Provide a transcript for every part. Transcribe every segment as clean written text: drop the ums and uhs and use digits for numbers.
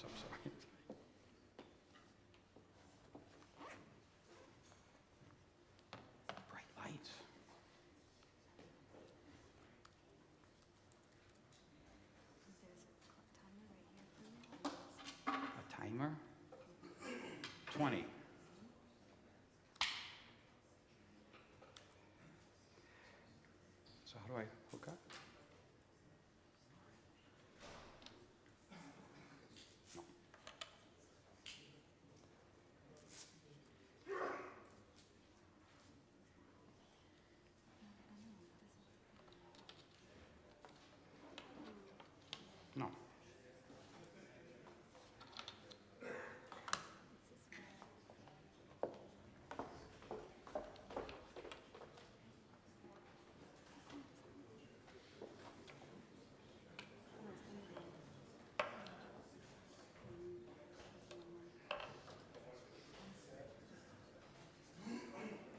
I'm sorry. Bright lights. A timer? 20. So how do I hook up? No. No.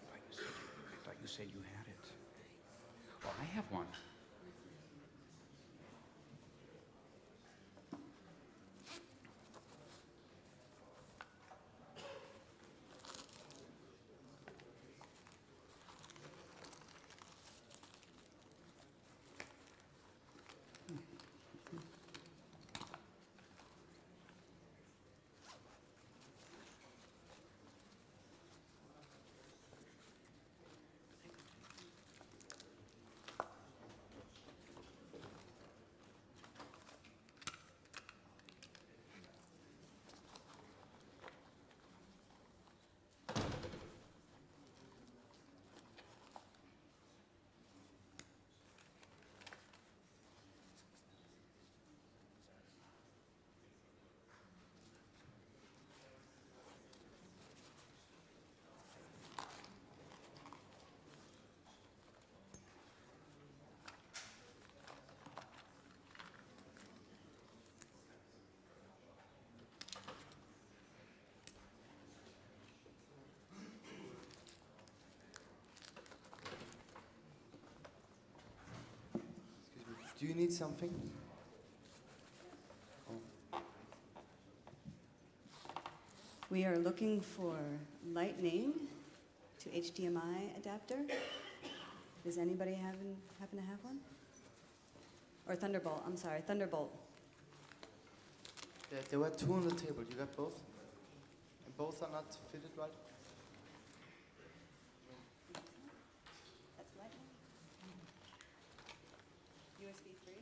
I thought you said you had it. Well, I have one. Do you need something? We are looking for lightning to HDMI adapter. Does anybody happen to have one? Or Thunderbolt, I'm sorry, Thunderbolt. There were two on the table. You got both? And both are not fitted right? That's lightning. USB 3.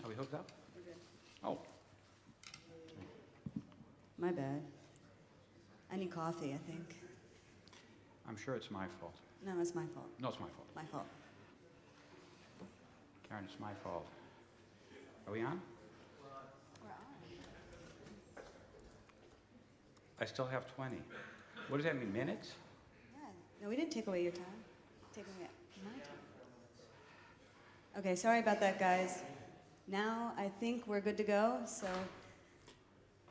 Are we hooked up? Oh, My bad. I need coffee, I think. I'm sure it's my fault. No, it's my fault. No, it's my fault. My fault. Karen, it's my fault. Are we on? We're on. I still have 20. What does that mean, minutes? Yeah. No, we didn't take away your time. Taking away my time. Okay, sorry about that, guys. Now I think we're good to go. So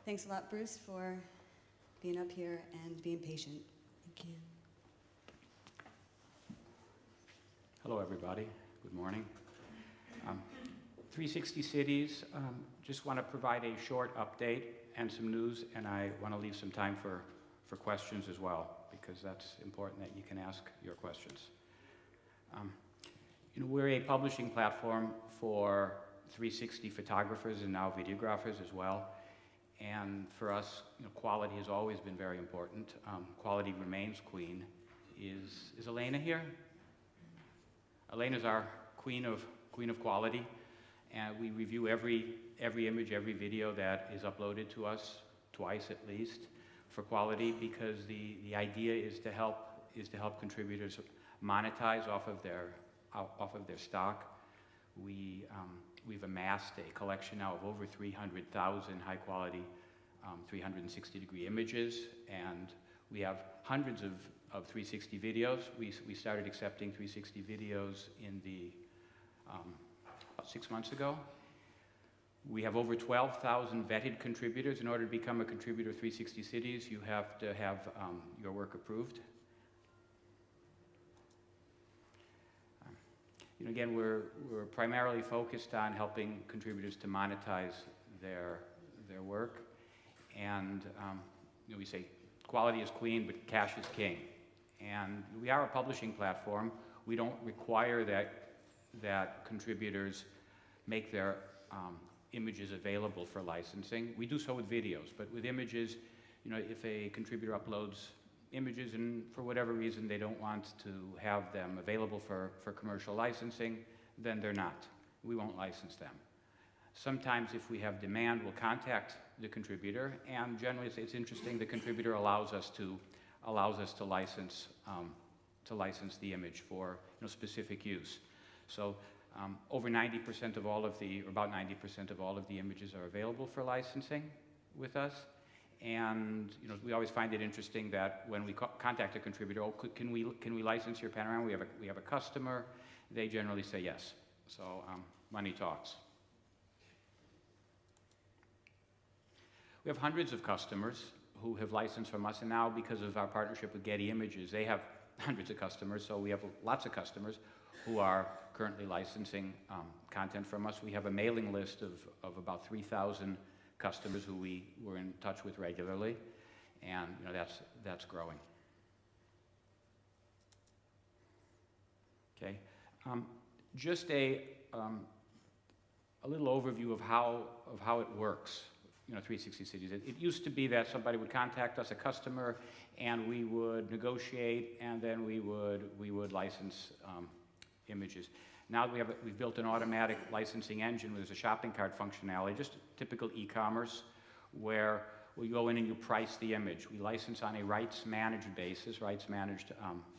thanks a lot, Bruce, for being up here and being patient. Thank you. Hello, everybody. Good morning. 360 Cities, just want to provide a short update and some news, and I want to leave some time for questions as well, because that's important that you can ask your questions. We're a publishing platform for 360 photographers and now videographers as well. And for us, quality has always been very important. Quality remains queen. Is Elena here? Elena's our queen of quality, and we review every image, every video that is uploaded to us, twice at least, for quality, because the idea is to help contributors monetize off of their stock. We've amassed a collection now of over 300,000 high-quality 360-degree images, and we have hundreds of 360 videos. We started accepting 360 videos in about 6 months ago. We have over 12,000 vetted contributors. In order to become a contributor of 360 Cities, you have to have your work approved. Again, we're primarily focused on helping contributors to monetize their work, and we say quality is queen, but cash is king. And we are a publishing platform. We don't require that contributors make their images available for licensing. We do so with videos, but with images, if a contributor uploads images and for whatever reason they don't want to have them available for commercial licensing, then they're not. We won't license them. Sometimes if we have demand, we'll contact the contributor, and generally it's interesting, the contributor allows us to license the image for specific use. So over 90% of all of or about 90% of all of the images are available for licensing with us. And we always find it interesting that when we contact a contributor, can we license your panorama? We have a customer. They generally say yes. So money talks. We have hundreds of customers who have licensed from us, and now because of our partnership with Getty Images, they have hundreds of customers. So we have lots of customers who are currently licensing content from us. We have a mailing list of about 3,000 customers who we're in touch with regularly, and that's growing. Okay, just a little overview of how it works. 360 Cities. It used to be that somebody would contact us, a customer, and we would negotiate, and then we would license images. Now we've built an automatic licensing engine where there's a shopping cart functionality, just typical e-commerce, where we go in and you price the image. We license on a rights-managed basis. Rights-managed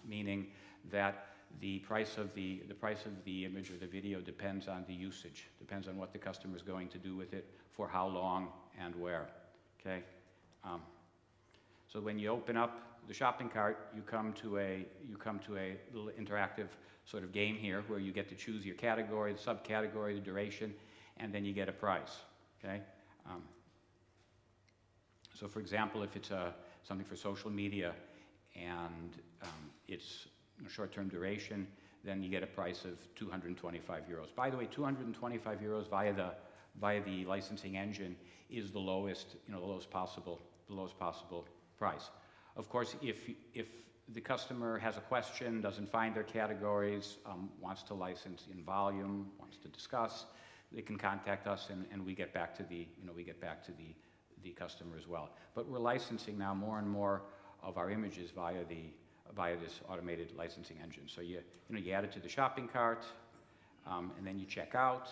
meaning that the price of the image or the video depends on the usage, depends on what the customer is going to do with it, for how long and where. Okay. So when you open up the shopping cart, you come to a little interactive sort of game here where you get to choose your category, the subcategory, the duration, and then you get a price. Okay. So for example, if it's something for social media and it's short-term duration, then you get a price of 225 euros. By the way, 225 euros via the licensing engine is the lowest possible price. Of course, if the customer has a question, doesn't find their categories, wants to license in volume, wants to discuss, they can contact us, and we get back to the customer as well. But we're licensing now more and more of our images via this automated licensing engine. So you add it to the shopping cart, and then you check out.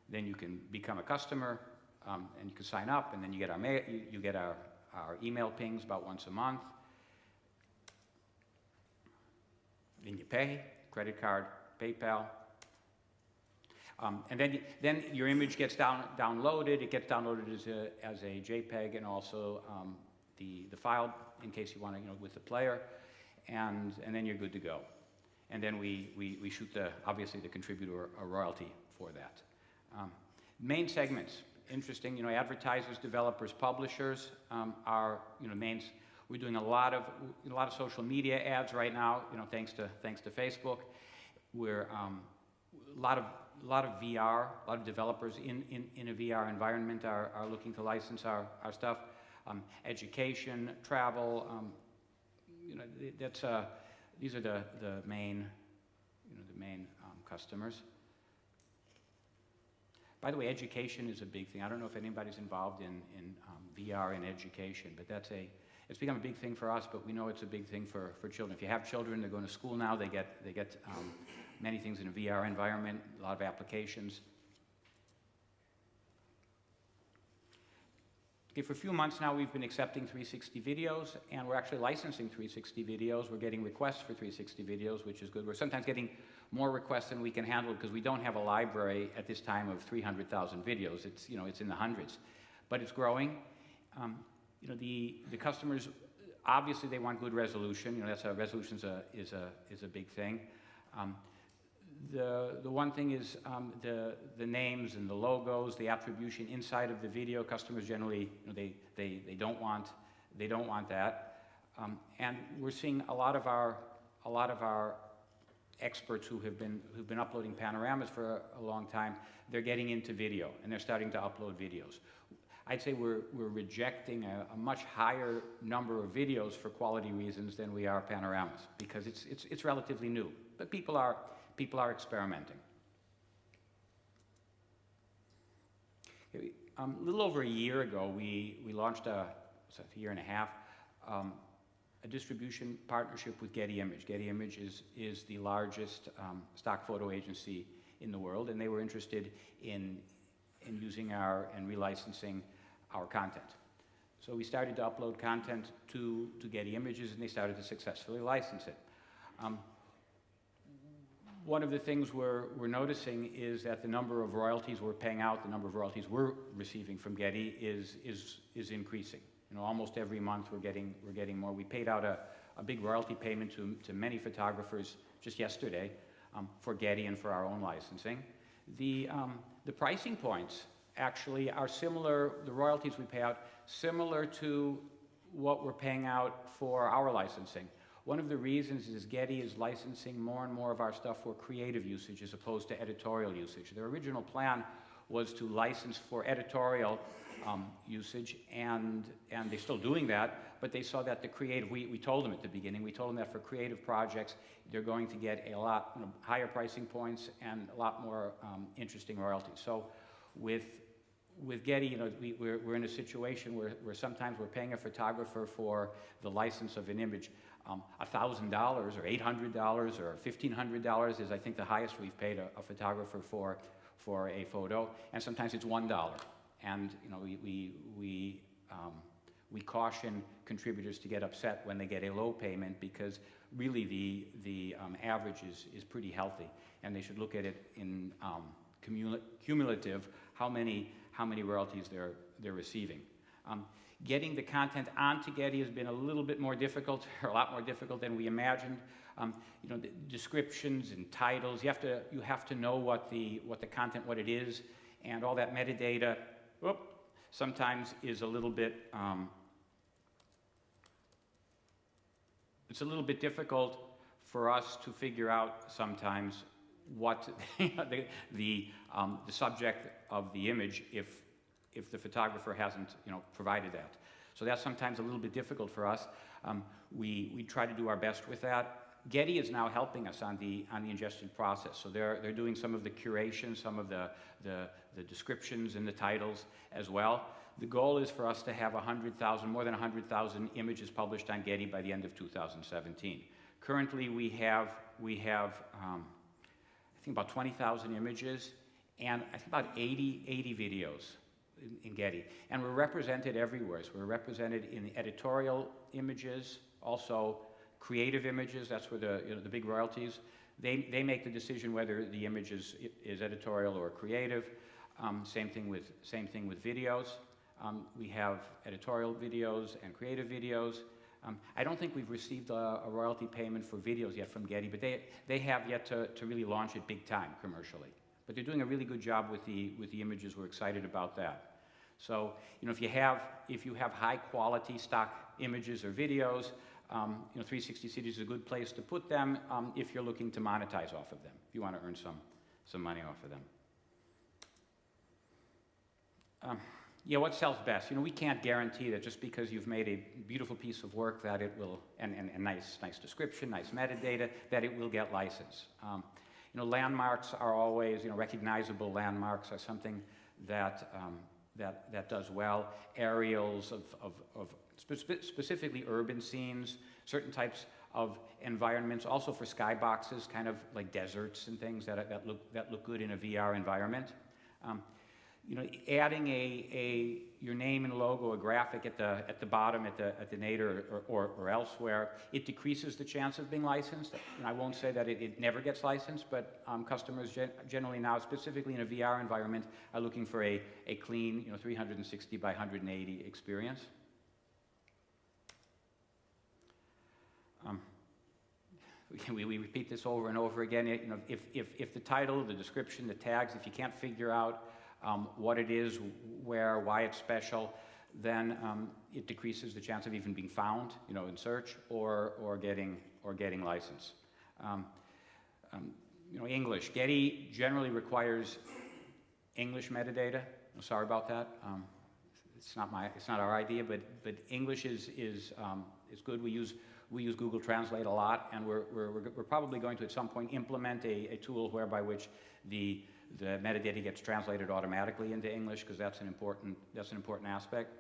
Then you can become a customer, and you can sign up, and then you get our email pings about once a month. Then you pay, credit card, PayPal. And then your image gets downloaded. It gets downloaded as a JPEG, and also the file in case you want to, with the player, and then you're good to go. And then we shoot obviously the contributor a royalty for that. Main segments, interesting. Advertisers, developers, publishers are mains. We're doing a lot of social media ads right now. Thanks to Facebook. We're a lot of VR. A lot of developers in a VR environment are looking to license our stuff. Education, travel. These are the main customers. By the way, education is a big thing. I don't know if anybody's involved in VR in education, but it's become a big thing for us. But we know it's a big thing for children. If you have children, they're going to school now. They get many things in a VR environment, a lot of applications. Okay, for a few months now, we've been accepting 360 videos, and we're actually licensing 360 videos. We're getting requests for 360 videos, which is good. We're sometimes getting more requests than we can handle because we don't have a library at this time of 300,000 videos. It's, it's in the hundreds, but it's growing. The customers, obviously they want good resolution. That's resolution is a big thing. The one thing is the names and the logos, the attribution inside of the video. Customers generally, they don't want that. And we're seeing a lot of our experts who've been uploading panoramas for a long time. They're getting into video and they're starting to upload videos. I'd say we're rejecting a much higher number of videos for quality reasons than we are panoramas because it's relatively new. But people are experimenting. A little over a year ago, we launched a year and a half, a distribution partnership with Getty Image. Getty Image is the largest stock photo agency in the world, and they were interested in using and relicensing our content. So we started to upload content to Getty Images, and they started to successfully license it. One of the things we're noticing is that the number of royalties we're paying out, the number of royalties we're receiving from Getty is increasing. Almost every month we're getting more. We paid out a big royalty payment to many photographers just yesterday for Getty and for our own licensing. The pricing points actually are similar, the royalties we pay out, similar to what we're paying out for our licensing. One of the reasons is Getty is licensing more and more of our stuff for creative usage as opposed to editorial usage. Their original plan was to license for editorial usage, and they're still doing that, but they saw that the creative, we told them at the beginning, we told them that for creative projects, they're going to get a lot higher pricing points and a lot more interesting royalties. So with Getty, we're in a situation where sometimes we're paying a photographer for the license of an image $1,000 or $800 or $1,500 is, I think, the highest we've paid a photographer for a photo, and sometimes it's $1. And we caution contributors to get upset when they get a low payment because really the average is pretty healthy, and they should look at it in cumulative how many royalties they're receiving. Getting the content onto Getty has been a little bit more difficult, or a lot more difficult than we imagined. The descriptions and titles, you have to know what the content, what it is, and all that metadata. Sometimes is a little bit. It's a little bit difficult for us to figure out sometimes what the subject of the image if the photographer hasn't provided that. So that's sometimes a little bit difficult for us. We try to do our best with that. Getty is now helping us on the ingestion process. So they're doing some of the curation, some of the descriptions and the titles as well. The goal is for us to have more than 100,000 images published on Getty by the end of 2017. Currently, we have I think about 20,000 images and I think about 80 videos in Getty, and we're represented everywhere. So we're represented in editorial images, also creative images. That's where the big royalties. They make the decision whether the image is editorial or creative. Same thing with videos. We have editorial videos and creative videos. I don't think we've received a royalty payment for videos yet from Getty, but they have yet to really launch it big time commercially. But they're doing a really good job with the images. We're excited about that. So, if you have high quality stock images or videos, 360 Cities is a good place to put them if you're looking to monetize off of them, if you want to earn some money off of them. What sells best? We can't guarantee that just because you've made a beautiful piece of work that it will, and nice description, nice metadata, that it will get licensed. Landmarks are always, recognizable landmarks are something that does well. Aerials of specifically urban scenes, certain types of environments, also for skyboxes, kind of like deserts and things that look good in a VR environment. You know, adding your name and logo, a graphic at the bottom, at the nadir or elsewhere, it decreases the chance of being licensed. And I won't say that it never gets licensed, but customers generally now, specifically in a VR environment, are looking for a clean, you know, 360 by 180 experience. We repeat this over and over again. You know, if the title, the description, the tags, if you can't figure out what it is, where, why it's special, then it decreases the chance of even being found, you know, in search or getting license. You know, English. Getty generally requires English metadata. I'm sorry about that. It's not our idea, but English is good. We use Google Translate a lot, and we're probably going to at some point implement a tool whereby which the metadata gets translated automatically into English, because that's an important aspect.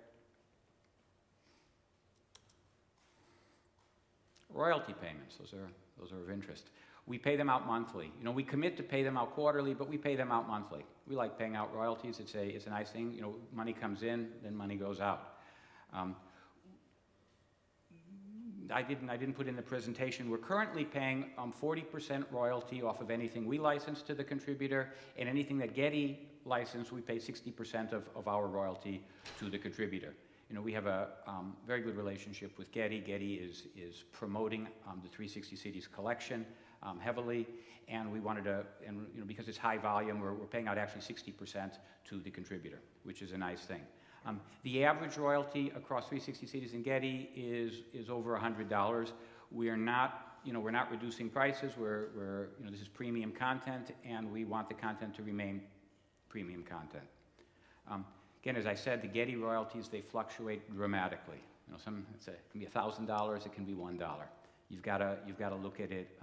Royalty payments, those are of interest. We pay them out monthly. You know, we commit to pay them out quarterly, but we pay them out monthly. We like paying out royalties. It's a nice thing. You know, money comes in, then money goes out. I didn't put in the presentation. We're currently paying 40% royalty off of anything we license to the contributor, and anything that Getty licensed, we pay 60% of our royalty to the contributor. You know, we have a very good relationship with Getty. Getty is promoting the 360 Cities collection heavily, and we wanted to, and you know, because it's high volume, we're paying out actually 60% to the contributor, which is a nice thing. The average royalty across 360 Cities and Getty is over $100. We're not reducing prices. This is premium content, and we want the content to remain premium content. Again, as I said, the Getty royalties, they fluctuate dramatically. You know, it can be $1,000, it can be $1. You've got to look at it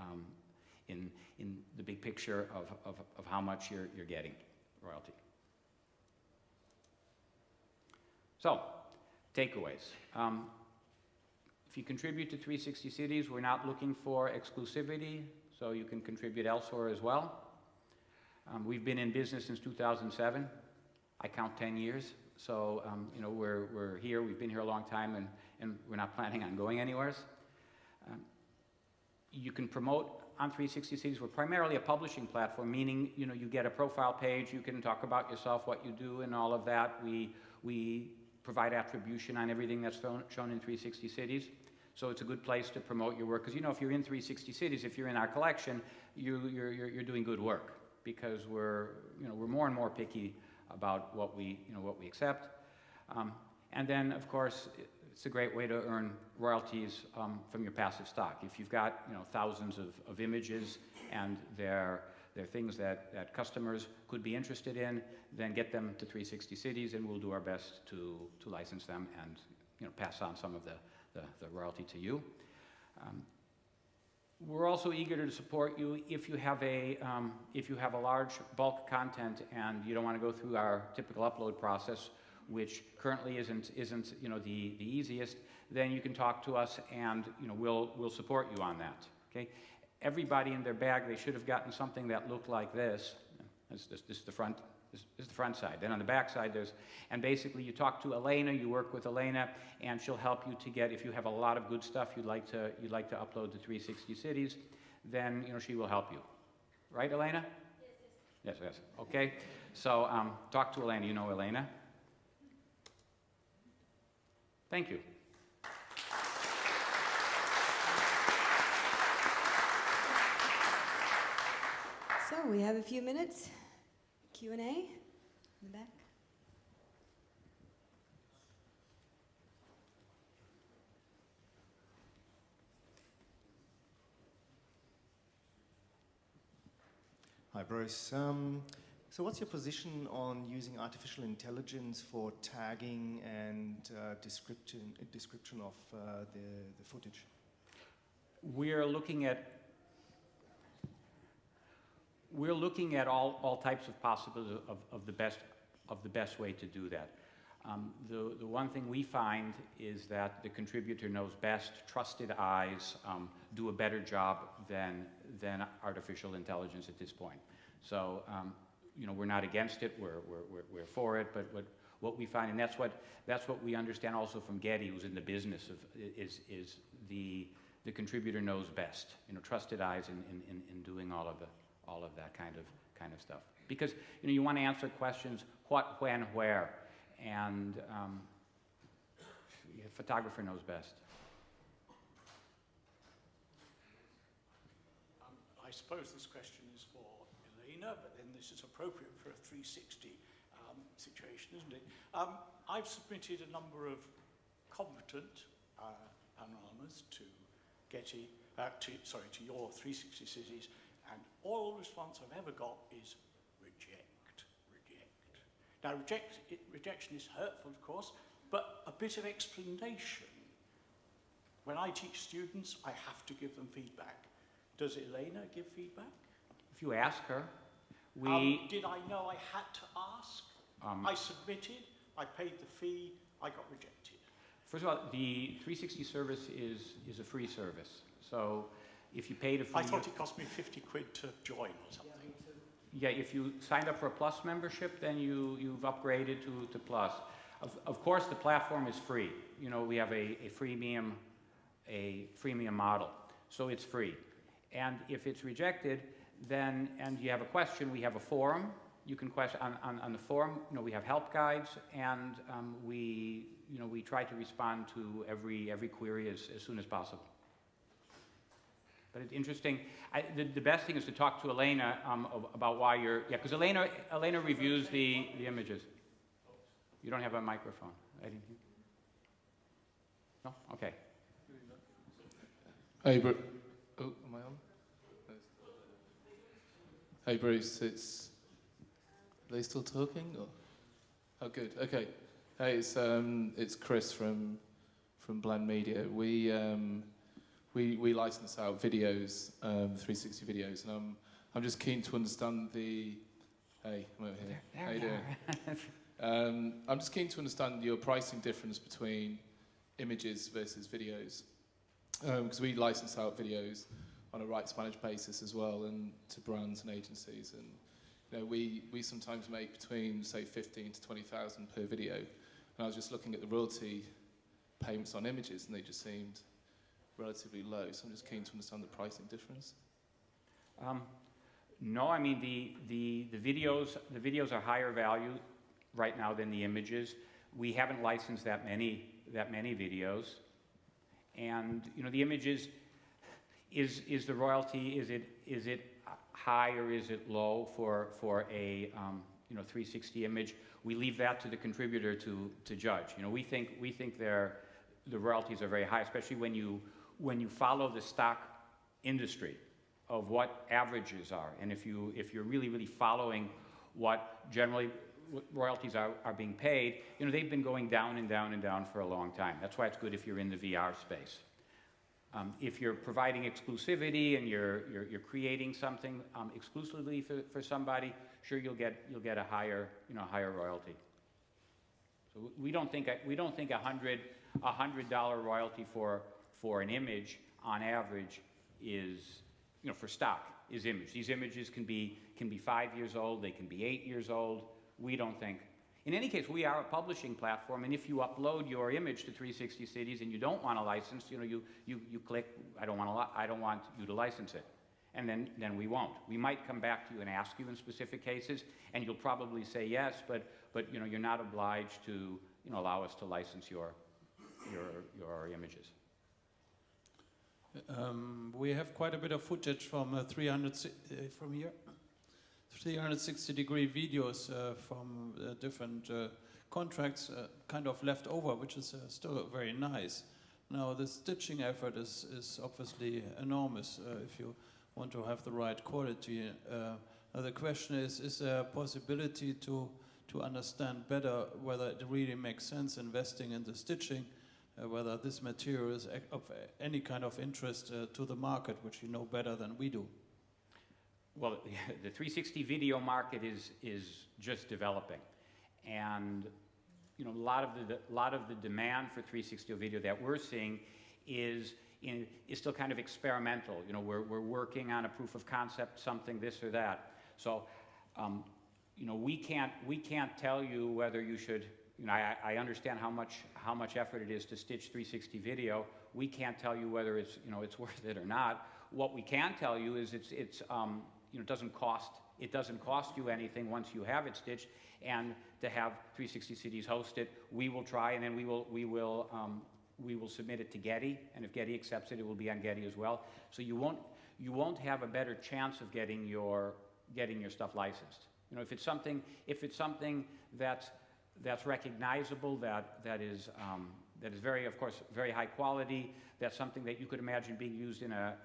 in the big picture of how much you're getting royalty. So, takeaways. If you contribute to 360 Cities, we're not looking for exclusivity, so you can contribute elsewhere as well. We've been in business since 2007. I count 10 years, so you know, we're here. We've been here a long time, and we're not planning on going anywhere. You can promote on 360 Cities. We're primarily a publishing platform, meaning, you know, you get a profile page. You can talk about yourself, what you do, and all of that. We provide attribution on everything that's shown in 360 Cities. So it's a good place to promote your work, because, you know, if you're in 360 Cities, if you're in our collection, you're doing good work, because we're more and more picky about what we accept. And then, of course, it's a great way to earn royalties from your passive stock. If you've got, you know, thousands of images and they're things that customers could be interested in, then get them to 360 Cities, and we'll do our best to license them and, you know, pass on some of the royalty to you. We're also eager to support you if you have a large bulk content and you don't want to go through our typical upload process, which currently isn't you know, the easiest. Then you can talk to us, and, you know, we'll support you on that. Okay. Everybody in their bag, they should have gotten something that looked like this. This is the front. This is the front side. Then on the back side, and basically you talk to Elena, you work with Elena, and she'll help you to get, if you have a lot of good stuff you'd like to upload to 360 Cities, then, you know, she will help you. Right, Elena? Yes. Yes. Okay. So talk to Elena. You know Elena. Thank you. So we have a few minutes. Q&A in the back. Hi, Bruce. So what's your position on using artificial intelligence for tagging and description of the footage? We're looking at all types of possibilities of the best way to do that. The one thing we find is that the contributor knows best. Trusted eyes do a better job than artificial intelligence at this point. So, we're not against it. We're for it. But what we find, and that's what we understand also from Getty, who's in the business of, is the contributor knows best. Trusted eyes in doing all of that kind of stuff. Because you want to answer questions: what, when, where. And the photographer knows best. I suppose this question is for Elena, but then this is appropriate for a 360 situation, isn't it? I've submitted a number of competent panoramas to Getty, to your 360 cities, and all the response I've ever got is reject. Now, rejection is hurtful, of course, but a bit of explanation. When I teach students, I have to give them feedback. Does Elena give feedback? If you ask her, did I know I had to ask? I submitted, I paid the fee, I got rejected. First of all, the 360 service is a free service. So if you paid a fee... I thought it cost me 50 quid to join or something. Yeah, if you signed up for a Plus membership, then you've upgraded to Plus. Of course, the platform is free. We have a freemium model, so it's free. And if it's rejected, then, and you have a question, we have a forum. You can question on the forum. We have help guides, and we try to respond to every query as soon as possible. But it's interesting. The best thing is to talk to Elena about why you're... Yeah, because Elena reviews the images. You don't have a microphone. I didn't hear. No? Okay. Hey, Bruce. Oh, am I on? Hey, Bruce. Are they still talking? Or? Oh, good. Okay. Hey, it's Chris from Blend Media. We license out videos, 360 videos, and I'm just keen to understand the... Hey, I'm over here. How you doing? I'm just keen to understand your pricing difference between images versus videos, because we license out videos on a rights managed basis as well, and to brands and agencies, and we sometimes make between, say, 15 to 20,000 per video, and I was just looking at the royalty payments on images, and they just seemed relatively low, so I'm just keen to understand the pricing difference. No, I mean the videos are higher value right now than the images. We haven't licensed that many videos, and the images, is the royalty, is it high or is it low for a 360 image? We leave that to the contributor to judge. We think the royalties are very high, especially when you follow the stock industry of what averages are, and if you're really following what generally royalties are being paid, they've been going down and down and down for a long time. That's why it's good if you're in the VR space. If you're providing exclusivity and you're creating something exclusively for somebody, sure you'll get a higher royalty. So we don't think $100 royalty for an image on average is, for stock, is image. These images can be 5 years old, they can be 8 years old. We don't think. In any case, we are a publishing platform, and if you upload your image to 360 Cities and you don't want a license, you click, I don't want you to license it, and then we won't. We might come back to you and ask you in specific cases, and you'll probably say yes, but you're not obliged to allow us to license your images. We have quite a bit of footage from from here. 360-degree videos from different contracts kind of left over, which is still very nice. Now, the stitching effort is obviously enormous if you want to have the right quality. Now the question is there a possibility to understand better whether it really makes sense investing in the stitching, whether this material is of any kind of interest to the market, which you know better than we do? Well, the 360 video market is just developing, and you know, a lot of the demand for 360 video that we're seeing is still kind of experimental. You know, we're working on a proof of concept, something, this or that. So, you know, we can't tell you whether you should. You know, I understand how much effort it is to stitch 360 video. We can't tell you whether it's, you know, it's worth it or not. What we can tell you is it's you know, it doesn't cost you anything once you have it stitched, and to have 360 CDs hosted, we will try, and then we will submit it to Getty, and if Getty accepts it, it will be on Getty as well. So you won't have a better chance of getting your stuff licensed. You know, if it's something that's recognizable, that is very, of course, very high quality. That's something that you could imagine being used in a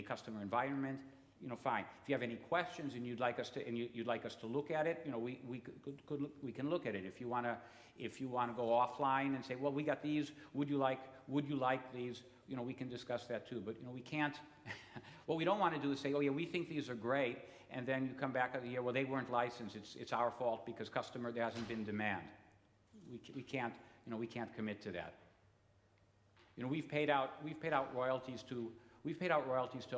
customer environment. You know, fine. If you have any questions and you'd like us to look at it, you know, we can look at it. If you want to go offline and say, well, we got these. Would you like these? You know, we can discuss that too. But you know, we can't. What we don't want to do is say, oh yeah, we think these are great, and then you come back at the year, well, they weren't licensed. It's our fault because there hasn't been demand. We can't, you know, we can't commit to that. You know, we've paid out royalties to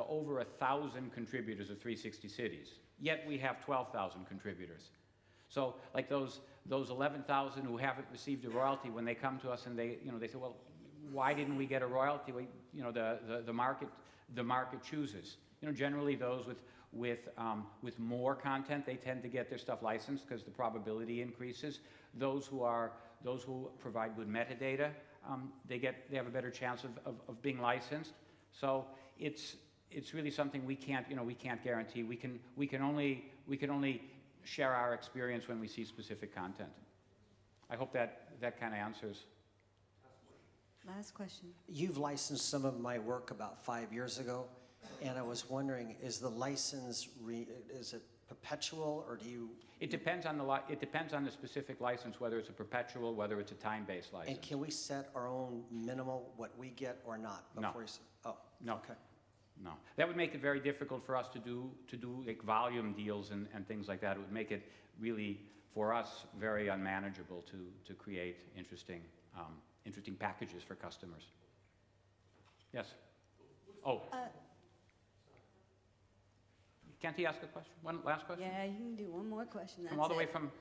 over 1,000 contributors of 360 cities. Yet we have 12,000 contributors. So like those 11,000 who haven't received a royalty, when they come to us and they say, well, why didn't we get a royalty? Well, you know, the market chooses. You know, generally those with more content, they tend to get their stuff licensed because the probability increases. Those who provide good metadata, they have a better chance of being licensed. So it's really something we can't guarantee. We can only share our experience when we see specific content. I hope that kind of answers. Last question. You've licensed some of my work about 5 years ago, and I was wondering, is the license is it perpetual, or do you? It depends on the specific license, whether it's a perpetual, whether it's a time-based license. And can we set our own minimal, what we get or not? No. Oh, No. okay. No, that would make it very difficult for us to do like volume deals and things like that. It would make it really, for us, very unmanageable to create interesting packages for customers. Yes. Oh. Can't he ask a question? One last question? Yeah, you can do one more question. Come all the way from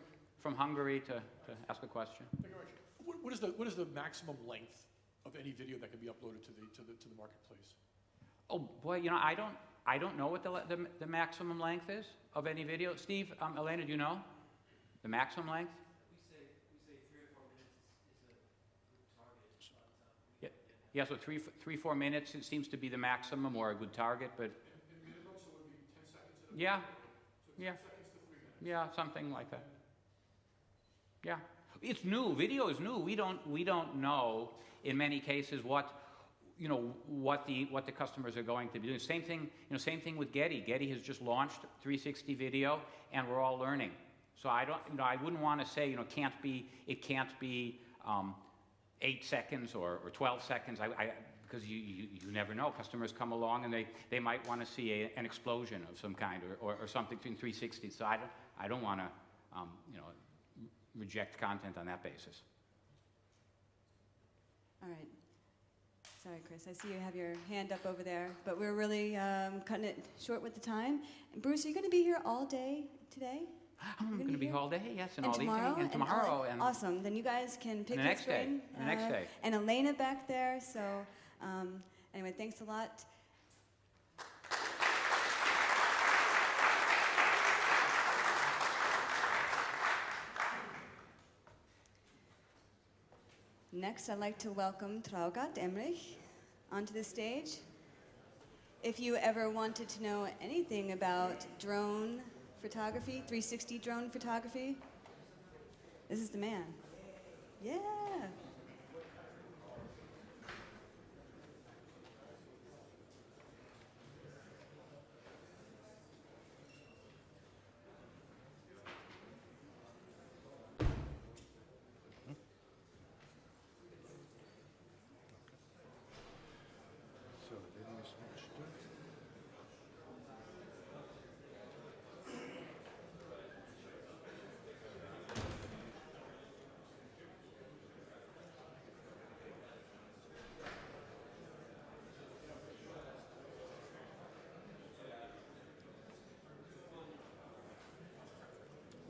Hungary to ask a question. Thank you very much. What is the maximum length of any video that can be uploaded to the marketplace? Oh boy, you know, I don't know what the maximum length is of any video. Steve, Elena, do you know the maximum length? We say 3 or 4 minutes is a good target. Yeah, so 3-4 minutes, it seems to be the maximum or a good target, but. And minimum, so it would be 10 seconds? Yeah, So 10 yeah. seconds to 3 minutes? Yeah, something like that. Yeah, it's new. Video is new. We don't know in many cases what the customers are going to be doing. Same thing with Getty. Getty has just launched 360 video, and we're all learning. So I wouldn't want to say, it can't be 8 seconds or 12 seconds. Because you never know. Customers come along and they might want to see an explosion of some kind or something in 360. So I don't want to reject content on that basis. All right. Sorry, Chris. I see you have your hand up over there, but we're really cutting it short with the time. And Bruce, are you going to be here all day today? I'm going to be here all day, yes, and all tomorrow? evening, and tomorrow. And awesome. Then you guys can pick the your next day. brain. The next day. And Elena back there. So anyway, thanks a lot. Next, I'd like to welcome Traugott Emrich onto the stage. If you ever wanted to know anything about drone photography, 360 drone photography, this is the man. Yeah.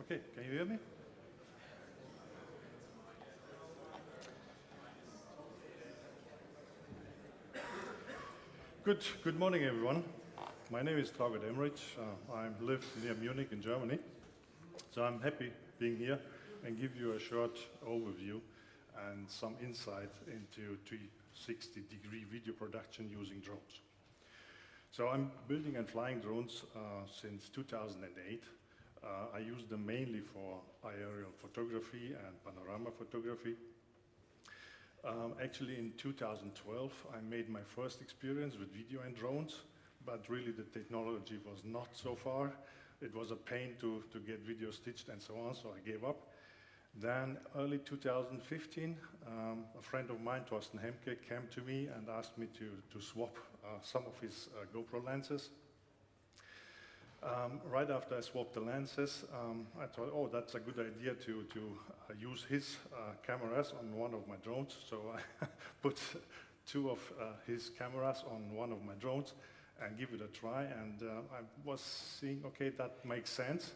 Okay, can you hear me? Good morning, everyone. My name is Traugott Emmerich. I live near Munich in Germany. So I'm happy being here and give you a short overview and some insight into 360-degree video production using drones. So I'm building and flying drones since 2008. I use them mainly for aerial photography and panorama photography. Actually, in 2012, I made my first experience with video and drones, but really the technology was not so far. It was a pain to get video stitched and so on, so I gave up. Then, early 2015, a friend of mine, Thorsten Hemke, came to me and asked me to swap some of his GoPro lenses. Right after I swapped the lenses, I thought, oh, that's a good idea to use his cameras on one of my drones. So I put two of his cameras on one of my drones and give it a try. And I was seeing, okay, that makes sense.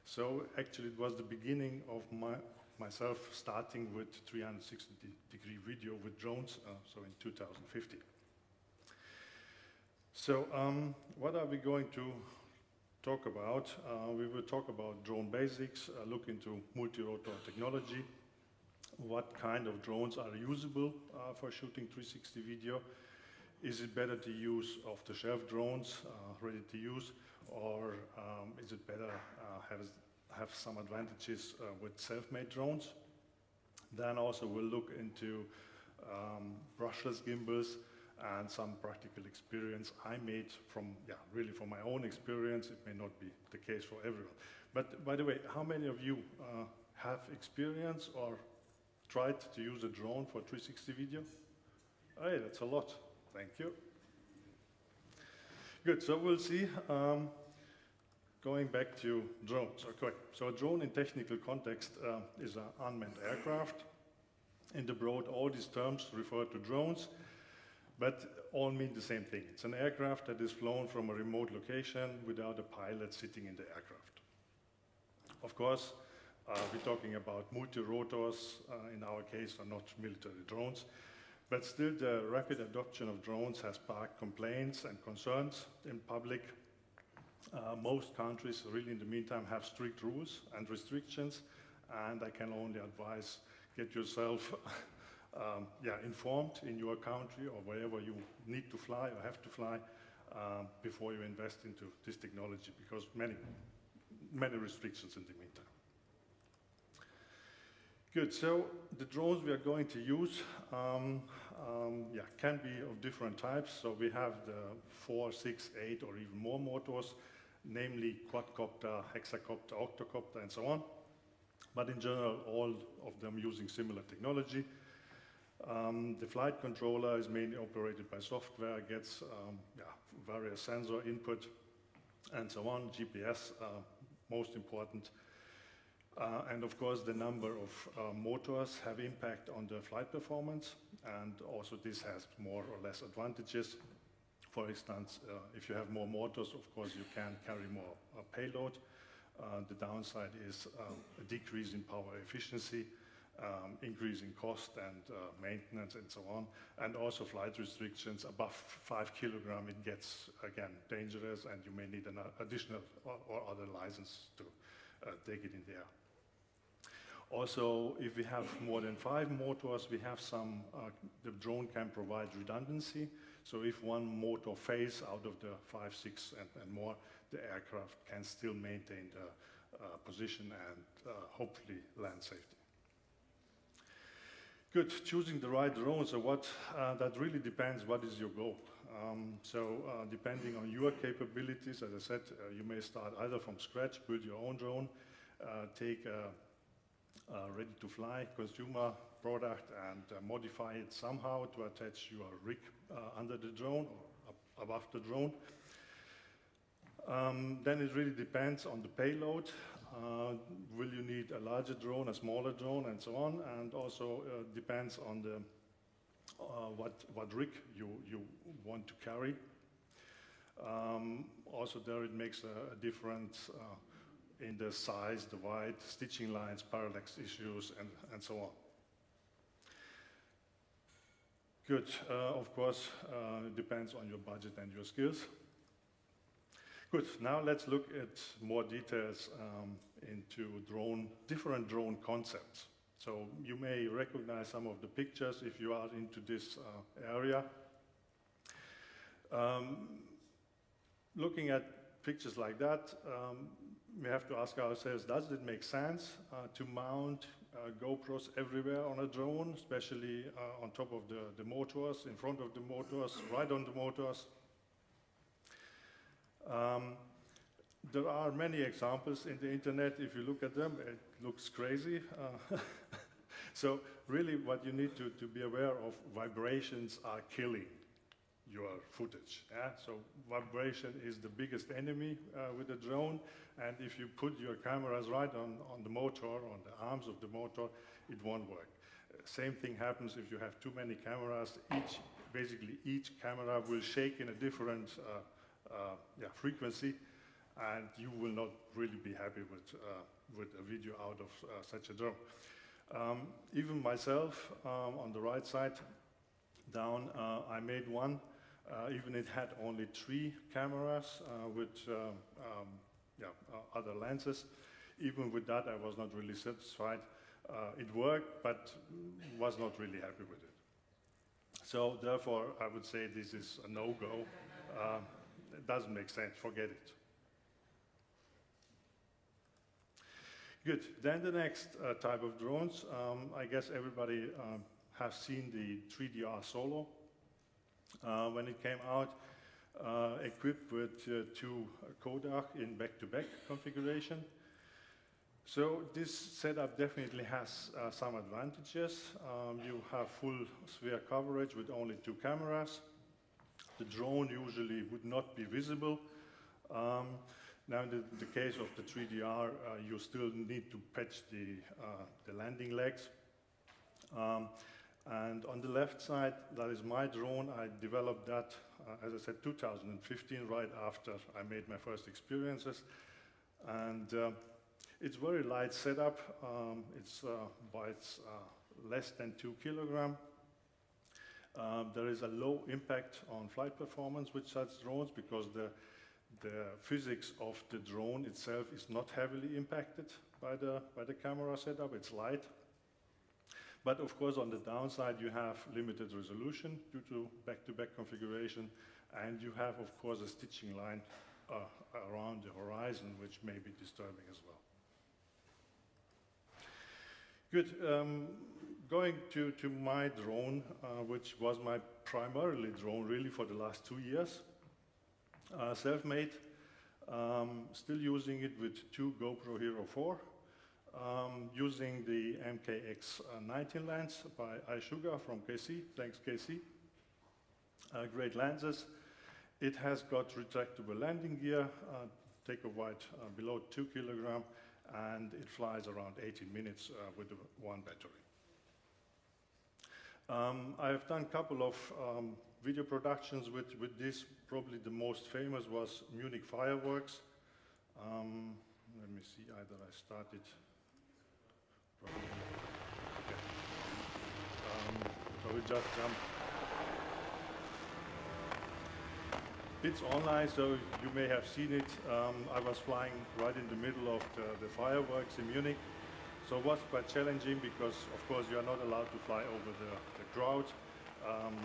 So actually, it was the beginning of myself starting with 360-degree video with drones, so in 2015. So what are we going to talk about? We will talk about drone basics, look into multi-rotor technology, what kind of drones are usable for shooting 360 video. Is it better to use off-the-shelf drones, ready to use, or is it better have some advantages with self-made drones? Then also we'll look into brushless gimbals and some practical experience I made really from my own experience. It may not be the case for everyone. But by the way, how many of you have experience or tried to use a drone for 360 video? Hey, that's a lot. Thank you. Good, so we'll see. Going back to drones. Okay, so a drone in technical context is an unmanned aircraft. In the broad, all these terms refer to drones, but all mean the same thing. It's an aircraft that is flown from a remote location without a pilot sitting in the aircraft. Of course, we're talking about multi-rotors, in our case, are not military drones, but still the rapid adoption of drones has sparked complaints and concerns in public. Most countries really in the meantime have strict rules and restrictions, and I can only advise get yourself informed in your country or wherever you need to fly or have to fly before you invest into this technology, because many restrictions in the meantime. Good, so the drones we are going to use can be of different types. So we have the 4, 6, 8 or even more motors, namely quadcopter, hexacopter, octocopter and so on. But in general, all of them using similar technology. The flight controller is mainly operated by software, gets various sensor input and so on, GPS, most important. And of course, the number of motors have impact on the flight performance, and also this has more or less advantages. For instance, if you have more motors, of course, you can carry more payload. The downside is a decrease in power efficiency, increase in cost and maintenance and so on, and also flight restrictions above 5 kilograms. It gets, again, dangerous, and you may need an additional or other license to take it in the air. Also, if we have more than 5 motors, we have the drone can provide redundancy. So if one motor fails out of the 5, 6 and more, the aircraft can still maintain the position and hopefully land safety. Good, choosing the right drone. So that really depends what is your goal. Depending on your capabilities, as I said, you may start either from scratch, build your own drone, take a ready-to-fly consumer product and modify it somehow to attach your rig under the drone or above the drone. Then it really depends on the payload. Will you need a larger drone, a smaller drone, and so on? And also depends on the what rig you want to carry. Also there it makes a difference in the size, the width, stitching lines, parallax issues, and so on. Good. Of course, it depends on your budget and your skills. Good. Now let's look at more details into different drone concepts. So you may recognize some of the pictures if you are into this area. Looking at pictures like that, we have to ask ourselves, does it make sense to mount GoPros everywhere on a drone, especially on top of the motors, in front of the motors, right on the motors? There are many examples in the internet. If you look at them, it looks crazy. So really what you need to be aware of, vibrations are killing your footage. Yeah? So vibration is the biggest enemy with a drone, and if you put your cameras right on the motor, on the arms of the motor, it won't work. Same thing happens if you have too many cameras. Basically each camera will shake in a different frequency, and you will not really be happy with a video out of such a drone. Even myself, on the right side down, I made one. Even it had only 3 cameras with other lenses. Even with that, I was not really satisfied. It worked, but was not really happy with it. So therefore, I would say this is a no-go. It doesn't make sense, forget it. Good, then the next type of drones. I guess everybody has seen the 3DR Solo. When it came out, equipped with 2 Kodak in back-to-back configuration. So this setup definitely has some advantages. You have full sphere coverage with only 2 cameras. The drone usually would not be visible. Now in the case of the 3DR, you still need to patch the landing legs. And on the left side, that is my drone. I developed that, as I said, 2015, right after I made my first experiences. And it's very light setup. It's less than 2 kilograms. There is a low impact on flight performance with such drones because the physics of the drone itself is not heavily impacted by the camera setup. It's light. But of course, on the downside, you have limited resolution due to back-to-back configuration, and you have, of course, a stitching line around the horizon, which may be disturbing as well. Good. Going to my drone, which was my primarily drone really for the last 2 years. Self-made, still using it with 2 GoPro Hero 4. Using the MKX19 lens by iSugar from KC, thanks KC. Great lenses. It has got retractable landing gear, takeoff weight below 2 kilograms, and it flies around 18 minutes with 1 battery. I have done a couple of video productions with this. Probably the most famous was Munich fireworks. Let me see, either I started. Okay. So we just jump. It's online, so you may have seen it. I was flying right in the middle of the fireworks in Munich. So it was quite challenging because, of course, you are not allowed to fly over the crowd.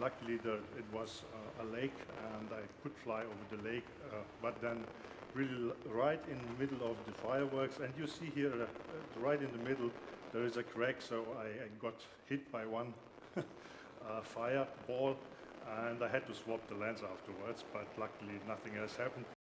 Luckily, it was a lake, and I could fly over the lake, but then really right in the middle of the fireworks. And you see here, right in the middle, there is a crack, so I got hit by one fireball, and I had to swap the lens afterwards, but luckily nothing else happened.